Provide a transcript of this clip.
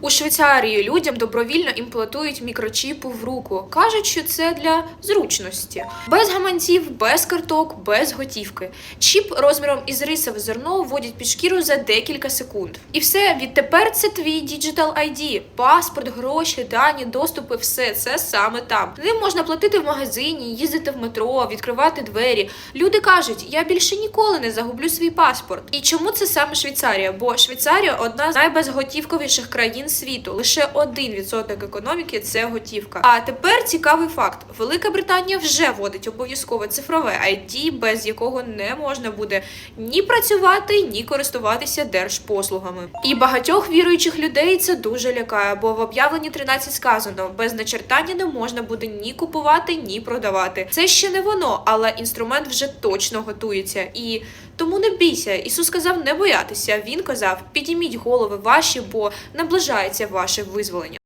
У Швейцарії людям добровільно імплантують мікрочіпу в руку. Кажуть, що це для зручності. Без гаманців, без карток, без готівки. Чіп розміром із рисове зерно вводять під шкіру за декілька секунд. І все, відтепер це твій Digital ID. Паспорт, гроші, дані, доступи – все це саме там. Ним можна платити в магазині, їздити в метро, відкривати двері. Люди кажуть, я більше ніколи не загублю свій паспорт. І чому це саме Швейцарія? Бо Швейцарія – одна з найбезготівковіших країн світу. Лише 1% економіки – це готівка. А тепер цікавий факт. Велика Британія вже вводить обов'язкове цифрове ID, без якого не можна буде ні працювати, ні користуватися держпослугами. І багатьох віруючих людей це дуже лякає, бо в об'явленні 13 сказано, без начертання не можна буде ні купувати, ні продавати. Це ще не воно, але інструмент вже точно готується. І тому не бійся. Ісус сказав не боятися. Він казав, підійміть голови ваші, бо наближається ваше визволення.